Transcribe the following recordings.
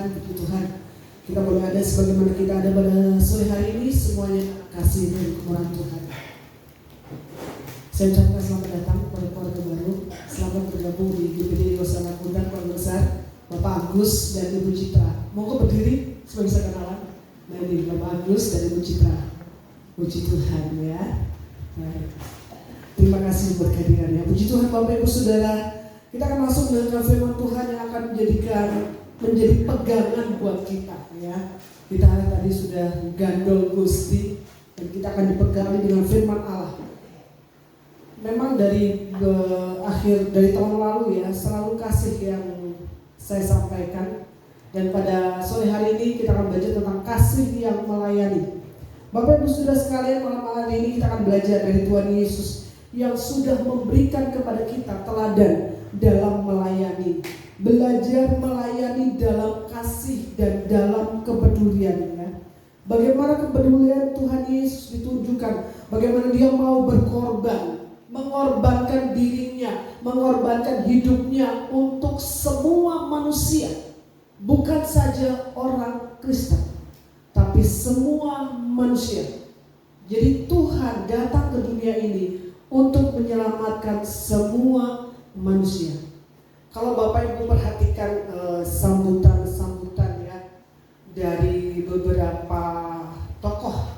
Tuhan, puji Tuhan. Kita boleh ada sebagaimana kita ada pada sore hari ini, semuanya kasih dan kemurahan Tuhan. Saya ucapkan selamat datang kepada keluarga baru, selamat bergabung di GPD Selamat Undang Keluarga Besar Bapak Agus dan Ibu Citra. Monggo berdiri supaya bisa kenalan. Nah ini Bapak Agus dan Ibu Citra. Puji Tuhan ya. Baik. Terima kasih buat kehadirannya. Puji Tuhan Bapak Ibu Saudara. Kita akan langsung mendengar firman Tuhan yang akan menjadi pegangan buat kita ya. Kita tadi sudah gandol Gusti dan kita akan dipegangi dengan firman Allah. Memang dari tahun lalu ya, selalu kasih yang saya sampaikan, dan pada sore hari ini kita akan belajar tentang kasih yang melayani. Bapak Ibu Saudara sekalian, malam hari ini kita akan belajar dari Tuhan Yesus yang sudah memberikan kepada kita teladan dalam melayani. Belajar melayani dalam kasih dan dalam kepedulian ya. Bagaimana kepedulian Tuhan Yesus ditunjukkan, bagaimana dia mau berkorban, mengorbankan dirinya, mengorbankan hidupnya untuk semua manusia, bukan saja orang Kristen, tapi semua manusia. Jadi Tuhan datang ke dunia ini untuk menyelamatkan semua manusia. Kalau Bapak Ibu perhatikan sambutan-sambutan ya dari beberapa tokoh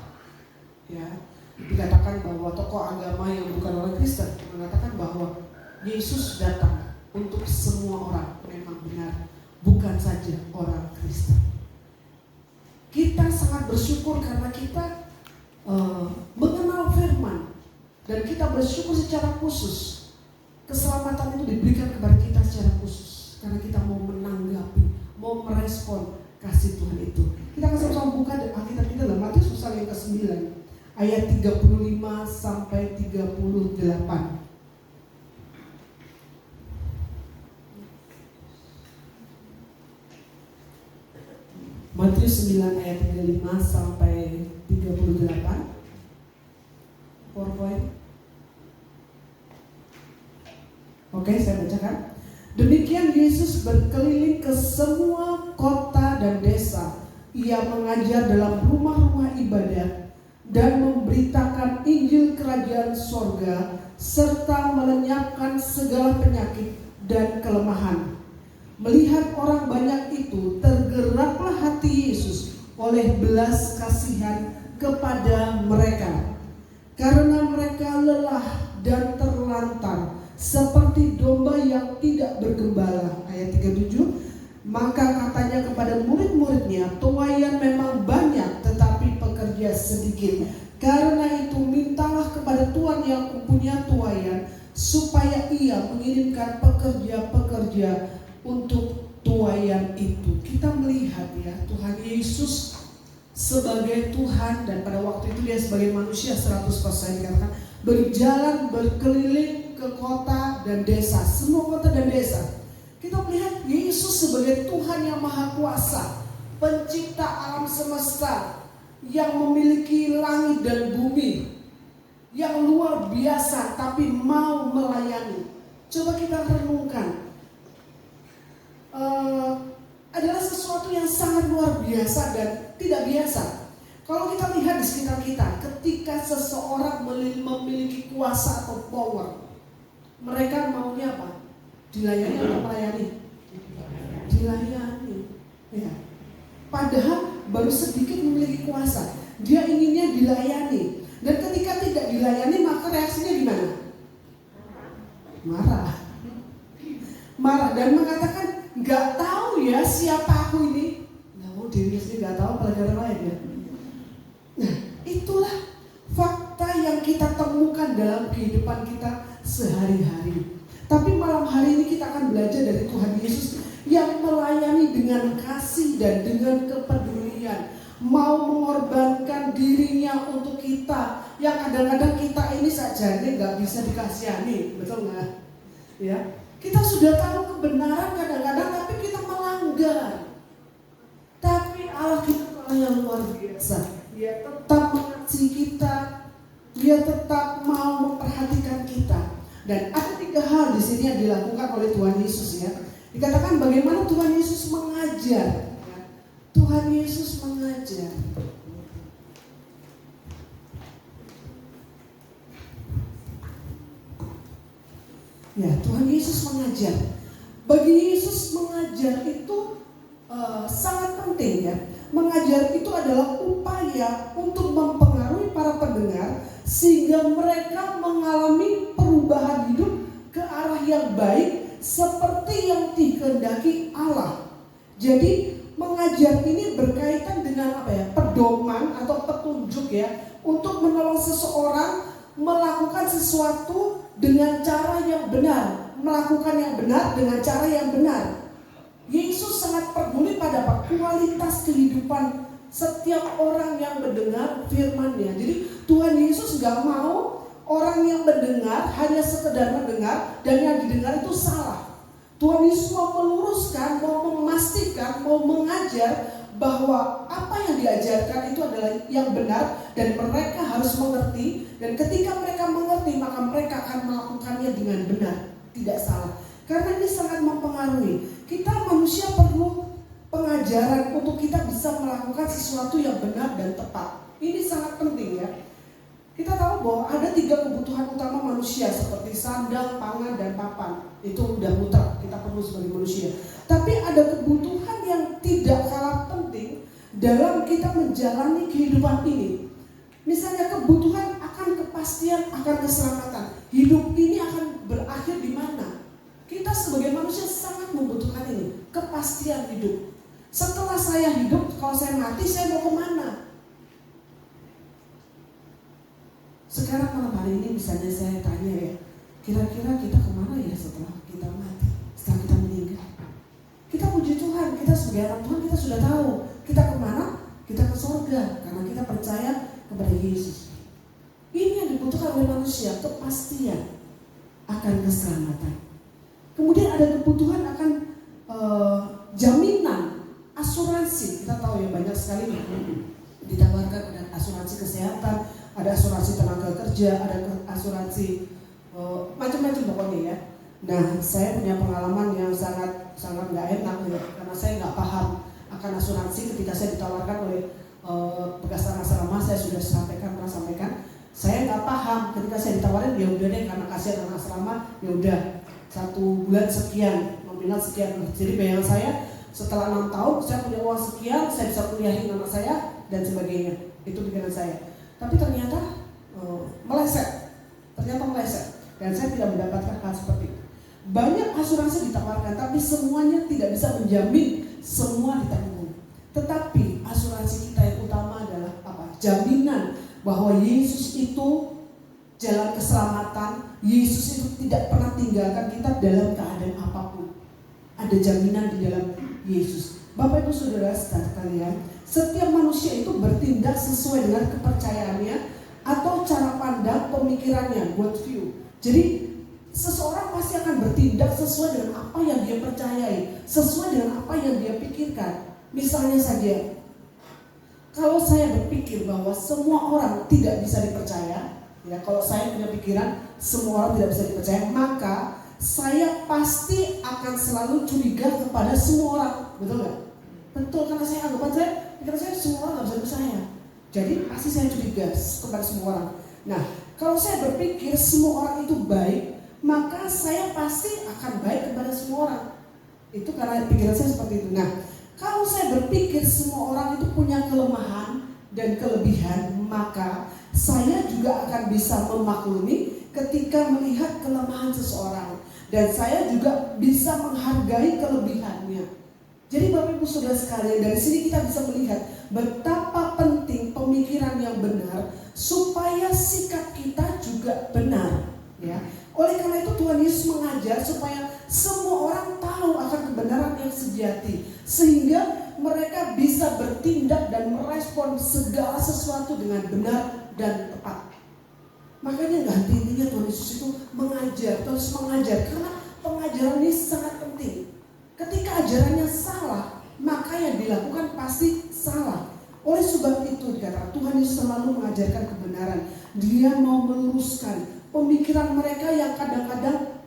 ya, dikatakan bahwa tokoh agama yang bukan orang Kristen mengatakan bahwa Yesus datang untuk semua orang. Memang benar, bukan saja orang Kristen. Kita sangat bersyukur karena kita mengenal firman, dan kita bersyukur secara khusus keselamatan itu diberikan kepada kita secara khusus karena kita mau menanggapi, mau merespon kasih Tuhan itu. Kita akan sama-sama buka Alkitab kita dalam Matius pasal yang ke-9 ayat 35 sampai 38. Matius 9 ayat 35 sampai 38. PowerPoint. Oke, saya bacakan. Demikian Yesus berkeliling ke semua kota dan desa. Ia mengajar dalam rumah-rumah ibadat dan memberitakan Injil Kerajaan Sorga serta melenyapkan segala penyakit dan kelemahan. Melihat orang banyak itu, tergeraklah hati Yesus oleh belas kasihan kepada mereka, karena mereka lelah dan terlantar seperti domba yang tidak bergembala. Ayat 37. Maka katanya kepada murid-muridnya, tuaian memang banyak tetapi pekerja sedikit. Karena itu mintalah kepada Tuhan yang mempunyai tuaian supaya ia mengirimkan pekerja-pekerja untuk tuaian itu. Kita melihat ya, Tuhan Yesus sebagai Tuhan, dan pada waktu itu dia sebagai manusia 100% dikatakan berjalan berkeliling ke kota dan desa, semua kota dan desa. Kita melihat Yesus sebagai Tuhan yang Maha Kuasa, pencipta alam semesta, yang memiliki langit dan bumi, yang luar biasa tapi mau melayani. Coba kita renungkan, adalah sesuatu yang sangat luar biasa dan tidak biasa. Kalau kita lihat di sekitar kita, ketika seseorang memiliki kuasa atau power, mereka maunya apa? Dilayani atau melayani? Dilayani ya. Padahal baru sedikit memiliki kuasa, dia inginnya dilayani. Dan ketika tidak dilayani, maka reaksinya gimana? Marah dan mengatakan, nggak tahu ya siapa aku ini. Nah, dirinya sendiri nggak tahu, pelajaran lain ya. Nah, itulah fakta yang kita temukan dalam kehidupan kita sehari-hari. Tapi malam hari ini kita akan belajar dari Tuhan Yesus yang melayani dengan kasih dan dengan kepedulian, mau mengorbankan dirinya untuk kita. Yang kadang-kadang kita ini saja nggak bisa dikasihani, betul nggak? Ya, kita sudah tahu kebenaran kadang-kadang, tapi kita melanggar. Tapi Allah kita Allah yang luar biasa. Dia tetap mengasihi kita, dia tetap mau memperhatikan kita. Dan ada 3 hal di sini yang dilakukan oleh Tuhan Yesus ya. Dikatakan bagaimana Tuhan Yesus mengajar. Ya. Tuhan Yesus mengajar. Ya, Tuhan Yesus mengajar. Bagi Yesus mengajar itu sangat penting ya. Mengajar itu adalah upaya untuk mempengaruhi para pendengar sehingga mereka mengalami perubahan hidup ke arah yang baik seperti yang dikehendaki Allah. Jadi mengajar ini berkaitan dengan apa ya? Pedoman atau petunjuk ya, untuk menolong seseorang melakukan sesuatu dengan cara yang benar, melakukan yang benar dengan cara yang benar. Yesus sangat peduli pada kualitas kehidupan setiap orang yang mendengar firman-Nya. Jadi Tuhan Yesus gak mau orang yang mendengar hanya sekedar mendengar dan yang didengar itu salah. Tuhan Yesus mau meluruskan, mau memastikan, mau mengajar bahwa apa yang diajarkan itu adalah yang benar dan mereka harus mengerti, dan ketika mereka mengerti maka mereka akan melakukannya dengan benar, tidak salah. Karena ini sangat mempengaruhi. Kita manusia perlu pengajaran untuk kita bisa melakukan sesuatu yang benar dan tepat. Ini sangat penting ya. Kita tahu bahwa ada 3 kebutuhan utama manusia seperti sandang, pangan, dan papan. Itu udah mutlak, kita perlu sebagai manusia. Tapi ada kebutuhan yang tidak kalah penting dalam kita menjalani kehidupan ini. Misalnya kebutuhan akan kepastian, akan keselamatan. Hidup ini akan berakhir di mana? Kita sebagai manusia sangat membutuhkan ini, kepastian hidup. Setelah saya hidup, kalau saya mati, saya mau kemana? Sekarang malam hari ini misalnya saya tanya ya, kira-kira kita kemana ya setelah kita mati, setelah kita meninggal? Kita puji Tuhan, kita sebagai anak Tuhan kita sudah tahu kita kemana, kita ke surga karena kita percaya kepada Yesus. Ini yang dibutuhkan oleh manusia, kepastian akan keselamatan. Kemudian ada kebutuhan akan jaminan, asuransi. Kita tahu ya banyak sekali ditawarkan, ada asuransi kesehatan, ada asuransi tenaga kerja, ada asuransi macam-macam pokoknya ya. Nah, saya punya pengalaman yang sangat nggak enak ya, karena saya nggak paham akan asuransi ketika saya ditawarkan oleh bekas anak asrama. Saya sudah pernah sampaikan, saya nggak paham ketika saya ditawarin, ya udah deh karena kasihan anak asrama, ya udah 1 bulan sekian, nominal sekian. Jadi bayangan saya setelah 6 tahun saya punya uang sekian, saya bisa kuliahin anak saya dan sebagainya. Itu pikiran saya. Tapi ternyata meleset dan saya tidak mendapatkan hal seperti itu. Banyak asuransi ditawarkan, tapi semuanya tidak bisa menjamin semua ditanggung. Tetapi asuransi kita yang utama adalah apa? Jaminan bahwa Yesus itu jalan keselamatan. Yesus itu tidak pernah tinggalkan kita dalam keadaan apapun. Ada jaminan di dalam Yesus. Bapak Ibu Saudara sekalian, setiap manusia itu bertindak sesuai dengan kepercayaannya atau cara pandang pemikirannya, worldview. Jadi seseorang pasti akan bertindak sesuai dengan apa yang dia percayai, sesuai dengan apa yang dia pikirkan. Misalnya saja, kalau saya berpikir bahwa semua orang tidak bisa dipercaya, ya, kalau saya punya pikiran semua orang tidak bisa dipercaya, maka saya pasti akan selalu curiga kepada semua orang, betul nggak? Betul, karena saya anggapan pikiran saya semua orang nggak bisa dipercaya. Jadi pasti saya curiga kepada semua orang. Nah, kalau saya berpikir semua orang itu baik, maka saya pasti akan baik kepada semua orang. Itu karena pikiran saya seperti itu. Nah, kalau saya berpikir semua orang itu punya kelemahan dan kelebihan, maka saya juga akan bisa memaklumi ketika melihat kelemahan seseorang, dan saya juga bisa menghargai kelebihannya. Jadi Bapak Ibu Saudara sekalian, dari sini kita bisa melihat betapa penting pemikiran yang benar supaya sikap kita juga benar, ya. Oleh karena itu Tuhan Yesus mengajar supaya semua orang tahu akan kebenaran yang sejati, sehingga mereka bisa bertindak dan merespon segala sesuatu dengan benar dan tepat. Makanya nggak henti-hentinya Tuhan Yesus itu mengajar, terus mengajar, karena pengajaran ini sangat penting. Ketika ajarannya salah, maka yang dilakukan pasti salah. Oleh sebab itu dikatakan Tuhan Yesus selalu mengajarkan kebenaran. Dia mau meluruskan pemikiran mereka yang kadang-kadang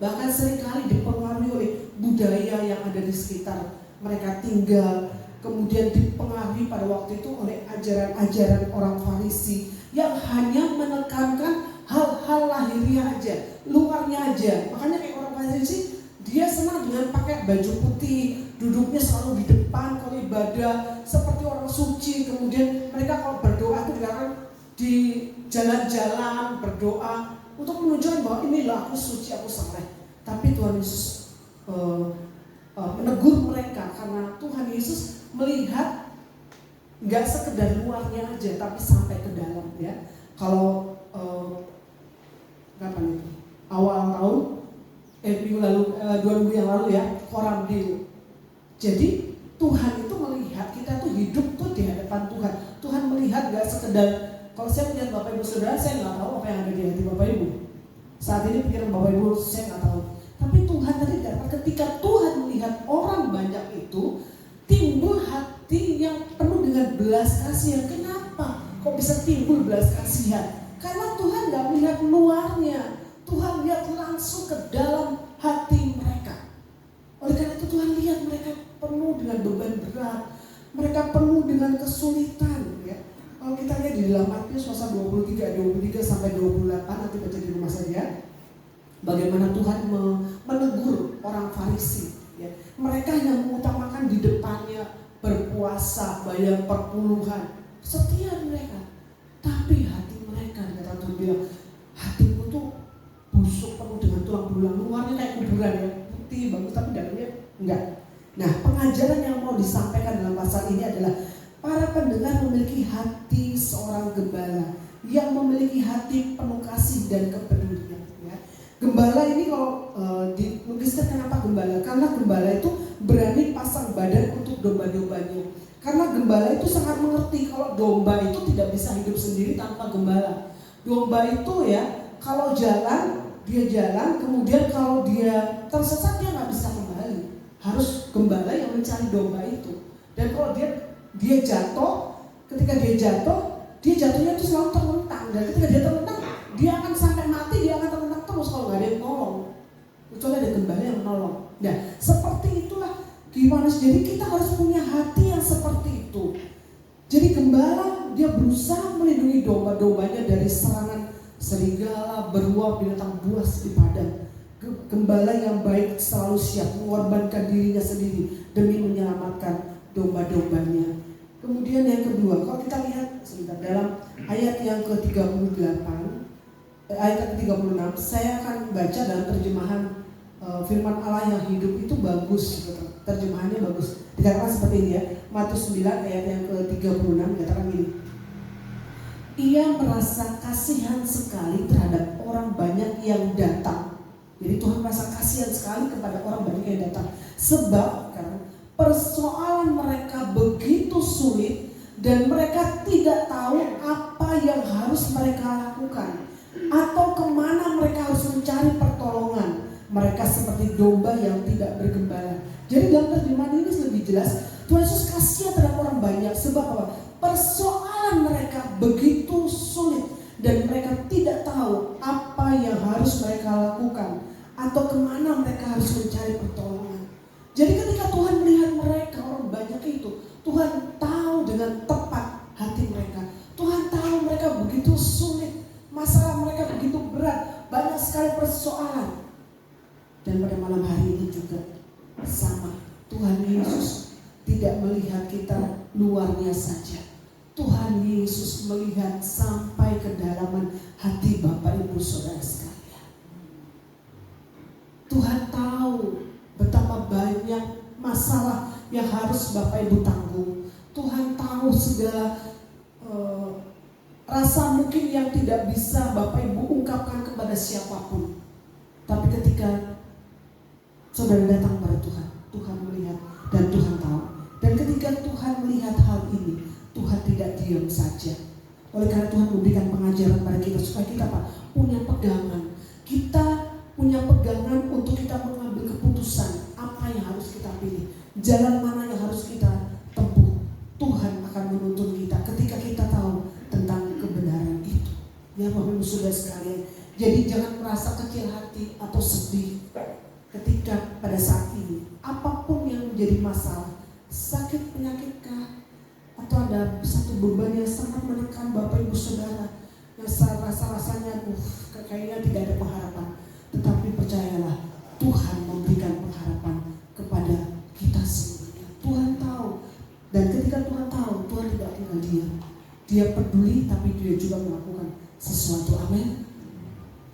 bahkan seringkali dipengaruhi oleh budaya yang ada di sekitar mereka tinggal, kemudian dipengaruhi pada waktu itu oleh ajaran-ajaran orang Farisi yang hanya menekankan hal-hal lahiriah aja, luarnya aja. Makanya kayak orang Farisi, dia senang dengan pakai baju putih, duduknya selalu di depan kalau ibadah seperti orang suci. Kemudian mereka kalau berdoa itu dilakukan di jalan-jalan berdoa untuk menunjukkan bahwa inilah aku suci, aku saleh. Tapi Tuhan Yesus menegur mereka karena Tuhan Yesus melihat nggak sekedar luarnya aja, tapi sampai ke dalam ya. Kalau kapan itu? Awal tahun minggu lalu, 2 minggu yang lalu ya, Koram Deo. Jadi Tuhan itu melihat kita tuh hidup tuh di hadapan Tuhan. Tuhan melihat nggak sekedar, kalau saya melihat Bapak Ibu Saudara, saya nggak tahu apa yang ada di hati Bapak Ibu. Saat ini pikiran Bapak Ibu saya nggak tahu. Tapi Tuhan tadi dapat, ketika Tuhan melihat orang banyak itu, timbul hati yang penuh dengan belas kasihan. Kenapa? Kok bisa timbul belas kasihan? Karena Tuhan nggak melihat luarnya, Tuhan lihat langsung ke dalam hati mereka. Oleh karena itu Tuhan lihat mereka penuh dengan beban berat, mereka penuh dengan kesulitan. Ya. Kalau kita lihat di dalam Matius pasal 23 sampai 28, nanti baca di rumah saja, bagaimana Tuhan menegur orang Farisi. Ya. Mereka yang mengutamakan di depannya berpuasa, bayar perpuluhan, setia mereka. Tapi hati mereka, kata Tuhan bilang, hatimu tuh busuk, penuh dengan tulang belulang, luarnya kayak kuburan ya, putih bagus tapi dalamnya enggak. Nah, pengajaran yang mau disampaikan dalam pasal ini adalah para pendengar memiliki hati seorang gembala yang memiliki hati penuh kasih dan kepedulian. Ya. Gembala ini kalau dilukiskan, kenapa gembala? Karena gembala itu berani pasang badan untuk domba-dombanya. Karena gembala itu sangat mengerti kalau domba itu tidak bisa hidup sendiri tanpa gembala. Domba itu ya, kalau jalan, dia jalan, kemudian kalau dia tersesat dia nggak bisa kembali. Harus gembala yang mencari domba itu. Dan kalau dia jatuh, ketika dia jatuhnya itu selalu terlentang. Dan ketika dia terlentang, dia akan sampai mati, dia akan terlentang terus kalau nggak ada yang nolong. Kecuali ada gembala yang menolong. Nah, seperti itulah gimana? Jadi kita harus punya hati yang seperti itu. Jadi gembala dia berusaha melindungi domba-dombanya dari serangan serigala, beruang, binatang buas di padang. Gembala yang baik selalu siap mengorbankan dirinya sendiri demi menyelamatkan domba-dombanya. Kemudian yang kedua, kalau kita lihat sebentar dalam ayat yang ke-38, ayat ke-36, saya akan baca dalam terjemahan firman Allah yang hidup. Itu bagus, terjemahannya bagus. Dikatakan seperti ini ya, Matius 9 ayat yang ke-36 dikatakan gini. Ia merasa kasihan sekali terhadap orang banyak yang datang. Jadi Tuhan merasa kasihan sekali kepada orang banyak yang datang. Sebab karena persoalan mereka begitu sulit dan mereka tidak tahu apa yang harus mereka lakukan atau kemana mereka harus mencari pertolongan. Mereka seperti domba yang tidak bergembala. Jadi dalam terjemahan ini lebih jelas, Tuhan Yesus kasihan terhadap orang banyak. Sebab apa? Persoalan mereka begitu sulit dan mereka tidak tahu apa yang harus mereka lakukan atau kemana mereka harus mencari pertolongan. Jadi ketika Tuhan melihat mereka orang banyak itu, Tuhan tahu dengan tepat hati mereka. Tuhan tahu mereka begitu sulit, masalah mereka begitu berat, banyak sekali persoalan. Dan pada malam hari ini juga sama, Tuhan Yesus tidak melihat kita luarnya saja. Tuhan Yesus melihat sampai kedalaman hati Bapak Ibu Saudara sekalian. Tuhan tahu betapa banyak masalah yang harus Bapak Ibu tanggung. Tuhan tahu segala rasa mungkin yang tidak bisa Bapak Ibu ungkapkan kepada siapapun. Tapi ketika saudara datang kepada Tuhan, Tuhan melihat dan Tuhan tahu. Dan ketika Tuhan melihat hal ini, Tuhan tidak diam saja. Oleh karena Tuhan memberikan pengajaran pada kita supaya kita punya pegangan. Kita punya pegangan untuk kita mengambil keputusan apa yang harus kita pilih, jalan mana yang harus kita tempuh. Tuhan akan menuntun kita ketika kita tahu tentang kebenaran itu. Ya Bapak Ibu Saudara sekalian, jadi jangan merasa kecil hati atau sedih ketika pada saat ini apapun yang menjadi masalah, sakit penyakit kah? Atau ada satu beban yang sangat menekan Bapak Ibu Saudara, yang rasa-rasanya kayaknya tidak ada pengharapan. Tetapi percayalah, Tuhan memberikan pengharapan kepada kita semuanya. Tuhan tahu, dan ketika Tuhan tahu, Tuhan tidak tinggal diam. Dia peduli, tapi dia juga melakukan sesuatu. Amin.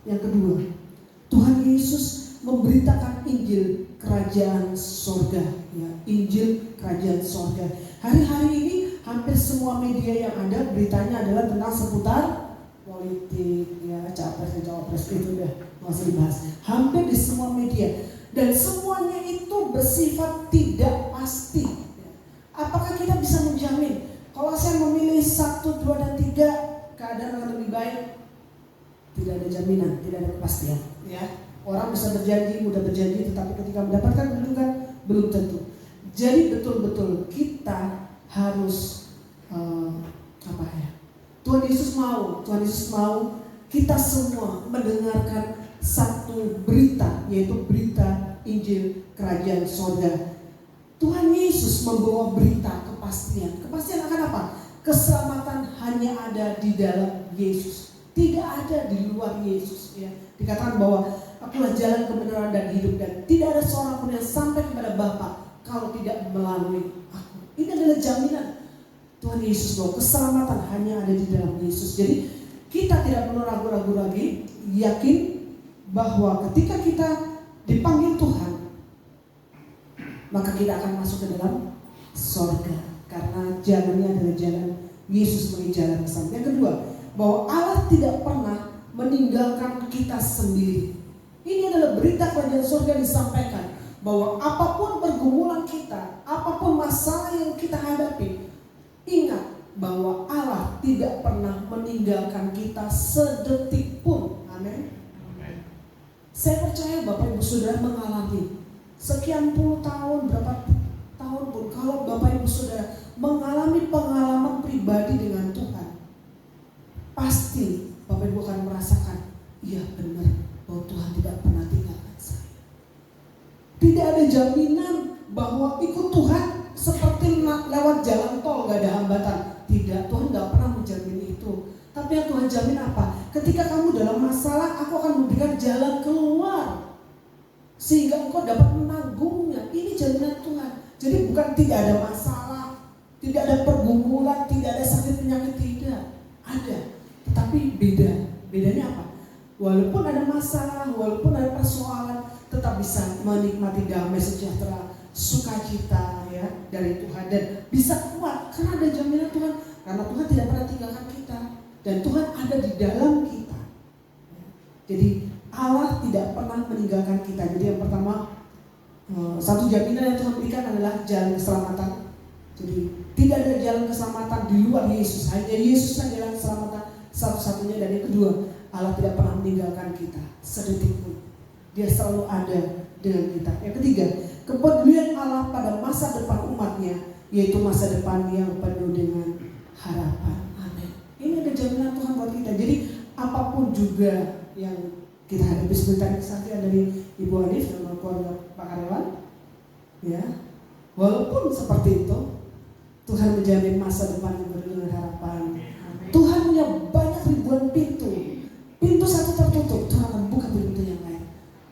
Yang kedua, Tuhan Yesus memberitakan Injil Kerajaan Sorga, ya, Injil Kerajaan Sorga. Hari-hari ini hampir semua media yang ada beritanya adalah tentang seputar politik, ya, capres dan cawapres, itu udah masih dibahas. Hampir di semua media, dan semuanya itu bersifat tidak pasti. Apakah kita bisa menjamin kalau saya memilih 1, 2, dan 3 keadaan akan lebih baik? Tidak ada jaminan, tidak ada kepastian, ya. Orang bisa berjanji, mudah berjanji, tetapi ketika mendapatkan kedudukan belum tentu. Jadi betul-betul kita harus Tuhan Yesus mau kita semua mendengarkan satu berita, yaitu berita Injil Kerajaan Sorga. Tuhan Yesus membawa berita kepastian. Kepastian akan apa? Keselamatan hanya ada di dalam Yesus, tidak ada di luar Yesus, ya. Dikatakan bahwa akulah jalan, kebenaran, dan hidup, dan tidak ada seorang pun yang sampai kepada Bapa kalau tidak melalui aku. Ini adalah jaminan Tuhan Yesus bahwa keselamatan hanya ada di dalam Yesus. Jadi kita tidak perlu ragu-ragu lagi, yakin bahwa ketika kita dipanggil Tuhan, maka kita akan masuk ke dalam sorga, karena jalannya adalah jalan Yesus sebagai jalan keselamatan. Yang kedua, bahwa Allah tidak pernah meninggalkan kita sendiri. Ini adalah berita kerajaan surga disampaikan bahwa apapun pergumulan kita, apapun masalah yang kita hadapi, ingat bahwa Allah tidak pernah meninggalkan kita sedetik pun. Amin. Saya percaya Bapak Ibu Saudara mengalami sekian puluh tahun, berapa tahun pun, kalau Bapak Ibu Saudara mengalami pengalaman pribadi dengan Tuhan, pasti Bapak Ibu akan merasakan, iya benar bahwa Tuhan tidak pernah tinggalkan saya. Tidak ada jaminan bahwa ikut Tuhan seperti lewat jalan tol gak ada hambatan. Tidak, Tuhan gak pernah menjamin itu. Tapi yang Tuhan jamin apa? Ketika kamu dalam masalah, aku akan memberikan jalan keluar sehingga engkau dapat menanggungnya. Ini jaminan Tuhan. Jadi bukan tidak ada masalah, tidak ada pergumulan, tidak ada sakit penyakit, tidak ada. Tetapi bedanya apa? Walaupun ada masalah, walaupun ada persoalan, tetap bisa menikmati damai sejahtera, sukacita, ya, dari Tuhan, dan bisa kuat karena ada jaminan Tuhan. Karena Tuhan tidak pernah tinggalkan kita, dan Tuhan ada di dalam kita. Jadi Allah tidak pernah meninggalkan kita. Jadi yang pertama, satu jaminan yang Tuhan berikan adalah jalan keselamatan. Jadi tidak ada jalan keselamatan di luar Yesus. Hanya Yesus yang jalan keselamatan satu-satunya. Dan yang kedua, Allah tidak pernah meninggalkan kita sedetik pun. Dia selalu ada dengan kita. Yang ketiga, kepedulian Allah pada masa depan umatnya, yaitu masa depan yang penuh dengan harapan. Amin. Ini ada jaminan Tuhan buat kita. Jadi apapun juga yang kita hadapi, sebentar kesaksian dari Ibu Hanif dan keluarga Pak Karyawan, ya, walaupun seperti itu, Tuhan menjamin masa depan yang penuh dengan harapan. Amin. Tuhan punya banyak ribuan pintu. Pintu satu tertutup, Tuhan akan buka pintu yang lain.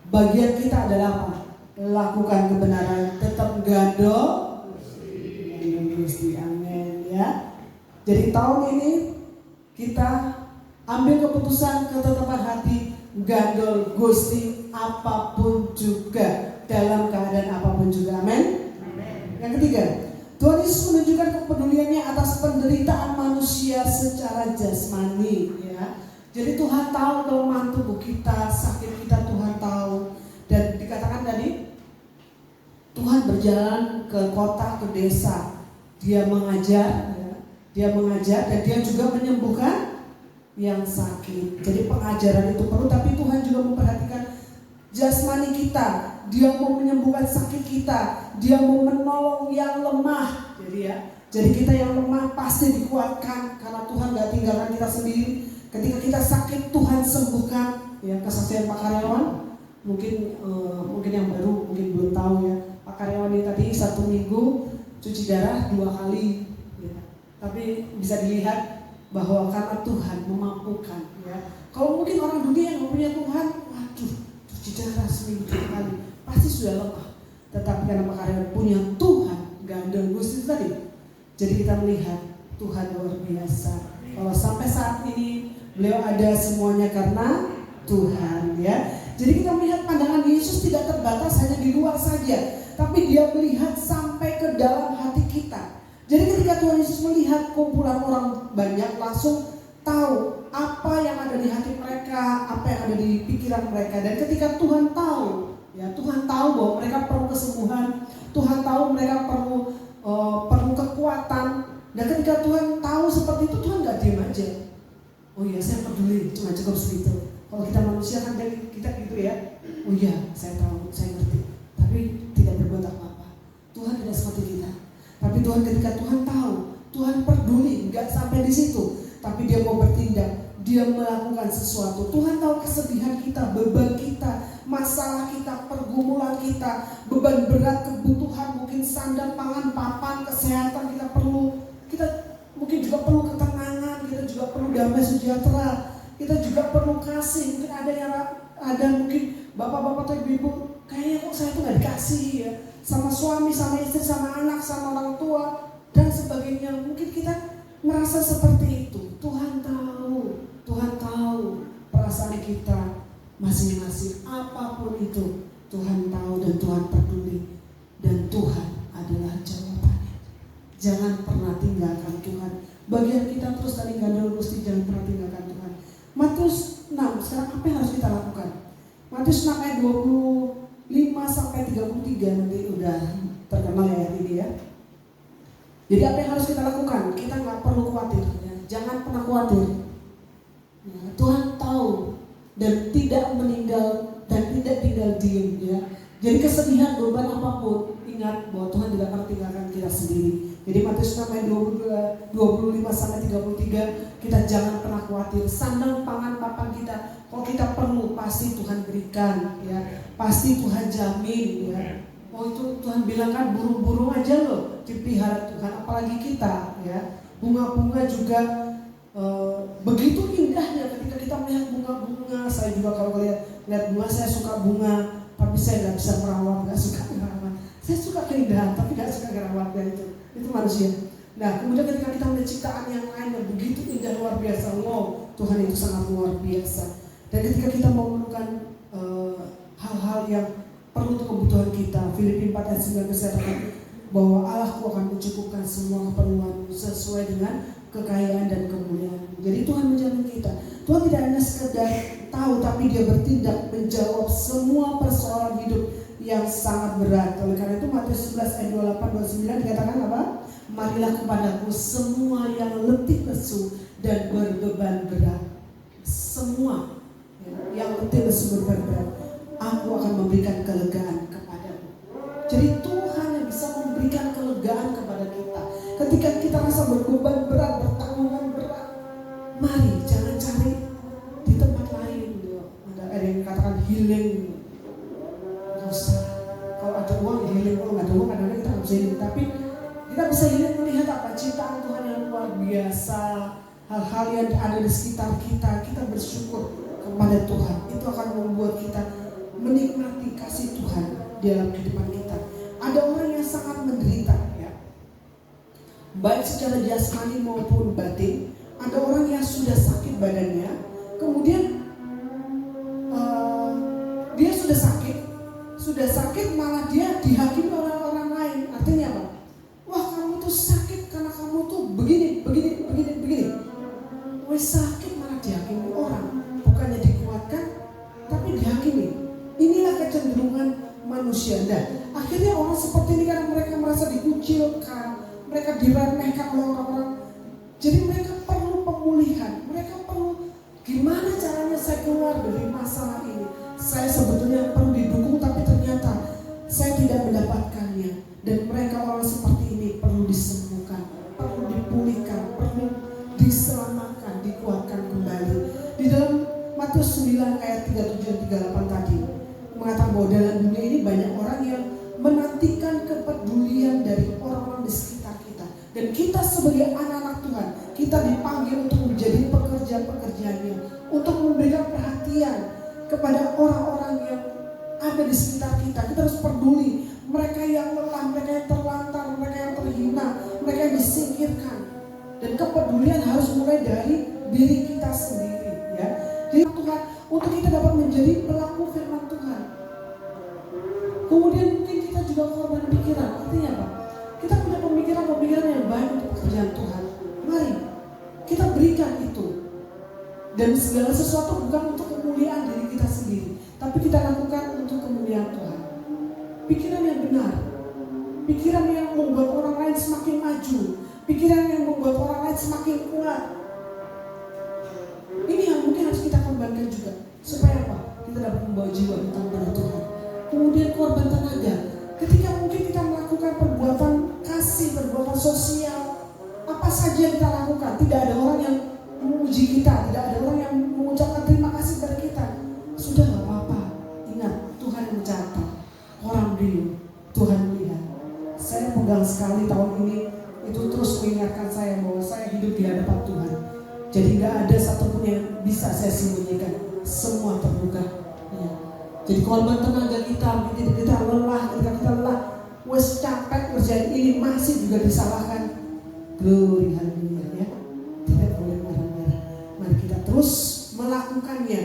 Bagian kita adalah apa? Lakukan kebenaran, tetap gandol Gusti. Amin, ya. Jadi tahun ini kita ambil keputusan, ketetapan hati, gandol Gusti apapun juga, dalam keadaan apapun juga. Amin. Yang ketiga, Tuhan Yesus menunjukkan kepeduliannya atas penderitaan manusia secara jasmani, ya. Jadi Tuhan tahu kelemahan tubuh kita, sakit kita, Tuhan tahu. Dan dikatakan tadi, Tuhan berjalan ke kota, ke desa. Dia mengajar, ya. Dia mengajar, dan dia juga menyembuhkan yang sakit. Jadi pengajaran itu perlu, tapi Tuhan juga memperhatikan jasmani kita. Dia mau menyembuhkan sakit kita, dia mau menolong yang lemah. Jadi kita yang lemah pasti dikuatkan, karena Tuhan gak tinggalkan kita sendiri. Ketika kita sakit, Tuhan sembuhkan. Ya, kesaksian Pak Karyawan, mungkin yang baru mungkin belum tahu, ya. Pak Karyawan ini tadi 1 minggu cuci darah 2 kali, ya. Tapi bisa dilihat bahwa karena Tuhan memampukan, ya. Kalau mungkin orang dunia yang punya Tuhan, waduh, cuci darah seminggu 3 kali, pasti sudah lemah. Tetapi karena karena punya Tuhan, gandeng Gusti tadi, jadi kita melihat Tuhan luar biasa. Kalau sampai saat ini beliau ada semuanya karena Tuhan, ya. Jadi kita melihat pandangan Yesus tidak terbatas hanya di luar saja, tapi dia melihat sampai ke dalam hati kita. Jadi ketika Tuhan Yesus melihat kumpulan orang banyak, langsung tahu apa yang ada di hati mereka, apa yang ada di pikiran mereka. Dan ketika Tuhan tahu, ya, Tuhan tahu bahwa mereka perlu kesembuhan, Tuhan tahu mereka perlu kekuatan. Dan ketika Tuhan tahu seperti itu, Tuhan gak diam aja. Oh iya, saya peduli, cuma cukup segitu. Kalau kita manusia kan dari kita gitu ya. Oh iya, saya tahu, saya ngerti, tapi tidak berbuat apa-apa. Tuhan tidak seperti kita. Tapi Tuhan, ketika Tuhan tahu, Tuhan peduli, nggak sampai di situ, tapi Dia mau bertindak, Dia melakukan sesuatu. Tuhan tahu kesedihan kita, beban kita, masalah kita, pergumulan kita, beban berat, kebutuhan, mungkin sandang, pangan, papan, kesehatan kita perlu. Kita mungkin juga perlu ketenangan, kita juga perlu damai sejahtera, kita juga perlu kasih. Mungkin ada mungkin bapak-bapak atau ibu-ibu, kayaknya kok saya tuh nggak dikasih ya, sama suami, sama istri, sama anak, sama orang tua dan sebagainya. Mungkin kita merasa seperti itu. Tuhan tahu perasaan kita masing-masing, apapun itu Tuhan tahu dan Tuhan peduli, dan Tuhan adalah jawabannya. Jangan pernah tinggalkan Tuhan. Bagian kita terus tadi gandul Gusti, jangan pernah tinggalkan Tuhan. Matius 6, sekarang apa yang harus kita lakukan? Matius 6 ayat 25 sampai 33, nanti udah terkenal ya ini ya. Jadi apa yang harus kita lakukan? Kita nggak perlu khawatir, ya. Jangan pernah khawatir. Ya, Tuhan tahu dan tidak meninggal dan tidak tinggal diam, ya. Jadi kesedihan, beban apapun, ingat bahwa Tuhan tidak akan tinggalkan kita sendiri. Jadi Matius 6 ayat 25 sampai 33, kita jangan pernah khawatir. Sandang, pangan, papan kita, kalau kita perlu pasti Tuhan berikan, ya. Pasti Tuhan jamin, ya. Oh itu Tuhan bilang kan, burung-burung aja loh dipelihara Tuhan, apalagi kita, ya. Bunga-bunga juga begitu indahnya ketika kita melihat bunga-bunga. Saya juga kalau lihat bunga, saya suka bunga, tapi saya nggak bisa merawat, nggak suka merawat. Saya suka keindahan, tapi nggak suka merawatnya itu manusia. Nah kemudian ketika kita melihat ciptaan yang lain yang begitu indah luar biasa, wow, Tuhan itu sangat luar biasa. Dan ketika kita mau menemukan hal-hal yang perlu untuk kebutuhan kita, Filipi 4 ayat 9 katakan bahwa Allahku akan mencukupkan semua keperluan sesuai dengan kekayaan dan kemuliaan. Jadi Tuhan menjamin kita. Tuhan tidak hanya sekedar tahu, tapi Dia bertindak menjawab semua persoalan hidup yang sangat berat. Oleh karena itu Matius 11 ayat 28-29 dikatakan apa? Marilah kepadaku semua yang letih lesu dan berbeban berat. Semua yang letih lesu berbeban berat, aku akan memberikan kelegaan kepadamu. Jadi Tuhan yang bisa memberikan kelegaan kepada kita. Ketika kita rasa berbeban berat, bertanggungan berat, mari jangan cari di tempat lain. Ada yang katakan healing, nggak usah. Kalau ada uang healing, kalau nggak ada uang kadang-kadang kita nggak bisa healing. Tapi kita bisa healing melihat apa? Ciptaan Tuhan yang luar biasa, hal-hal yang ada di sekitar kita. Kita bersyukur kepada Tuhan. Itu akan membuat kita menikmati kasih Tuhan di dalam kehidupan kita. Ada orang yang sangat menderita, ya, baik secara jasmani maupun batin. Ada orang yang sudah sakit badannya, kemudian dia sudah sakit malah dia dihakimi oleh orang lain. Artinya apa? Wah, kamu tuh sakit karena kamu tuh begini. Wah, sakit malah dihakimi orang, bukannya dikuatkan, tapi dihakimi. Inilah kecenderungan manusia. Dan akhirnya orang seperti ini karena mereka merasa dikucilkan, mereka diremehkan oleh orang-orang. Jadi mereka perlu pemulihan, mereka perlu gimana caranya saya keluar dari masalah ini. Saya sebetulnya perlu didukung, tapi ternyata saya tidak mendapatkannya. Dan mereka orang seperti ini perlu disembuhkan, perlu dipulihkan, perlu diselamatkan, dikuatkan kembali. Di dalam Matius 9 ayat 37 dan 38 tadi mengatakan bahwa dalam dunia ini banyak orang yang menantikan kepedulian dari orang-orang di Kita dipanggil untuk menjadi pekerja-pekerjanya, untuk memberikan perhatian kepada orang-orang yang ada di sekitar kita. Kita harus peduli mereka yang lelah, mereka yang terlantar, mereka yang terhina, mereka yang disingkirkan. Dan kepedulian harus mulai dari diri kita sendiri, ya. Jadi Tuhan, untuk kita dapat menjadi pelaku firman Tuhan. Kemudian mungkin kita juga korban pikiran. Artinya apa? Kita punya pemikiran-pemikiran yang baik untuk pekerjaan Tuhan. Mari kita berikan itu. Dan segala sesuatu bukan untuk kemuliaan diri kita sendiri, tapi kita lakukan untuk kemuliaan Tuhan. Pikiran yang benar, pikiran yang membuat orang lain semakin maju, pikiran yang membuat orang lain semakin kuat. Ini yang mungkin harus kita korbankan juga. Supaya apa? Kita dapat membawa jiwa kita kepada Tuhan. Kemudian korban tenaga. Ketika mungkin kita melakukan perbuatan kasih, perbuatan sosial, apa saja yang kita lakukan, tidak ada orang yang memuji kita, tidak ada orang yang mengucapkan terima kasih kepada kita, sudah gak apa-apa. Ingat, Tuhan mencatat, orang beri, Tuhan melihat. Saya pegang sekali tahun ini, itu terus mengingatkan saya bahwa saya hidup di hadapan Tuhan. Jadi gak ada satupun yang bisa saya sembunyikan, semua terbuka, ya. Jadi korban tenaga kita, ketika kita lelah, wes capek kerjaan ini masih juga disalahkan. Glory, haleluya, ya. Tidak boleh marah-marah. Mari kita terus melakukannya.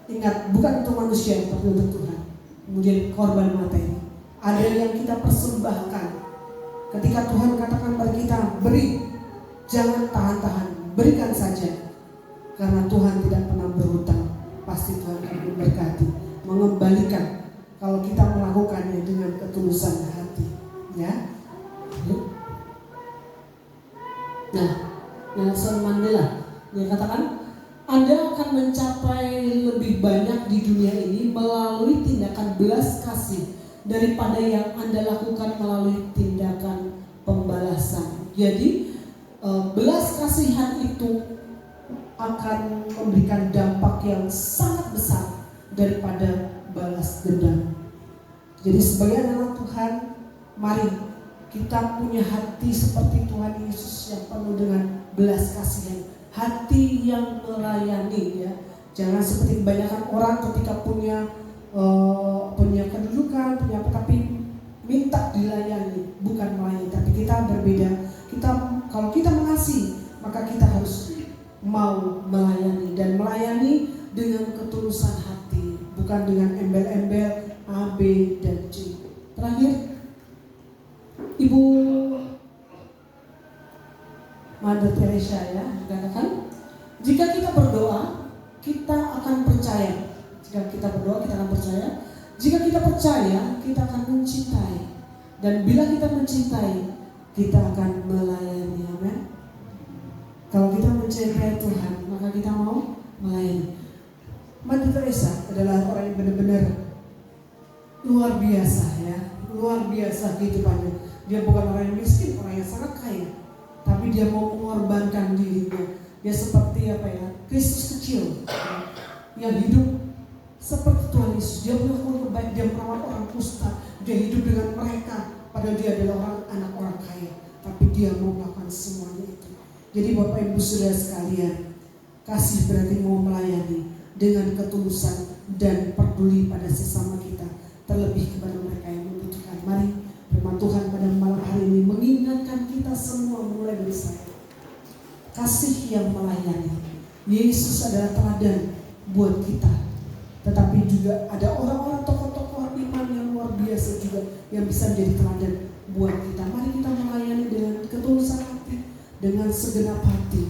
Ingat, bukan untuk manusia, tapi untuk Tuhan. Kemudian korban materi. Ada yang kita persembahkan. Ketika Tuhan katakan kepada kita, beri, jangan tahan-tahan, berikan saja. Karena Tuhan tidak pernah berhutang. Pasti Tuhan akan memberkati, mengembalikan kalau kita melakukannya dengan ketulusan hati, ya. Nah, Nelson Mandela dia katakan, Anda akan mencapai lebih banyak di dunia ini melalui tindakan belas kasih daripada yang Anda lakukan melalui tindakan pembalasan. Jadi belas kasihan itu akan memberikan dampak yang sangat besar daripada balas dendam. Jadi sebagai anak Tuhan, mari kita punya hati seperti Tuhan Yesus yang penuh dengan belas kasihan, hati yang melayani, ya. Jangan seperti kebanyakan orang ketika punya kedudukan, punya apa, tapi minta dilayani, bukan melayani. Tapi kita berbeda. Kalau kita mengasihi, maka kita harus mau melayani, dan melayani dengan ketulusan hati, bukan dengan embel-embel A, B, dan C. Terakhir, Ibu Mother Teresa, ya, mengatakan, jika kita berdoa, kita akan percaya. Jika kita berdoa, kita akan percaya. Jika kita percaya, kita akan mencintai. Dan bila kita mencintai, kita akan melayani. Amin. Kalau kita mencintai Tuhan, maka kita mau melayani. Mother Teresa adalah orang yang benar-benar luar biasa, ya. Luar biasa kehidupannya. Dia bukan orang yang miskin, orang yang sangat kaya, tapi dia mau mengorbankan dirinya. Dia seperti apa, ya, Kristus kecil, ya, yang hidup seperti Tuhan Yesus. Dia melakukan kebaikan, dia merawat orang kusta, dia hidup dengan mereka, padahal dia adalah anak orang kaya, tapi dia mau melakukan semuanya itu. Jadi Bapak Ibu Saudara sekalian, kasih berarti mau melayani dengan ketulusan dan peduli pada sesama kita, terlebih kepada mereka yang membutuhkan. Mari firman Tuhan pada malam hari ini mengingatkan kita semua, mulai dari saya. Kasih yang melayani. Yesus adalah teladan buat kita. Tetapi juga ada orang-orang tokoh-tokoh iman yang luar biasa juga yang bisa menjadi teladan buat kita. Mari kita melayani dengan ketulusan hati, dengan segenap hati.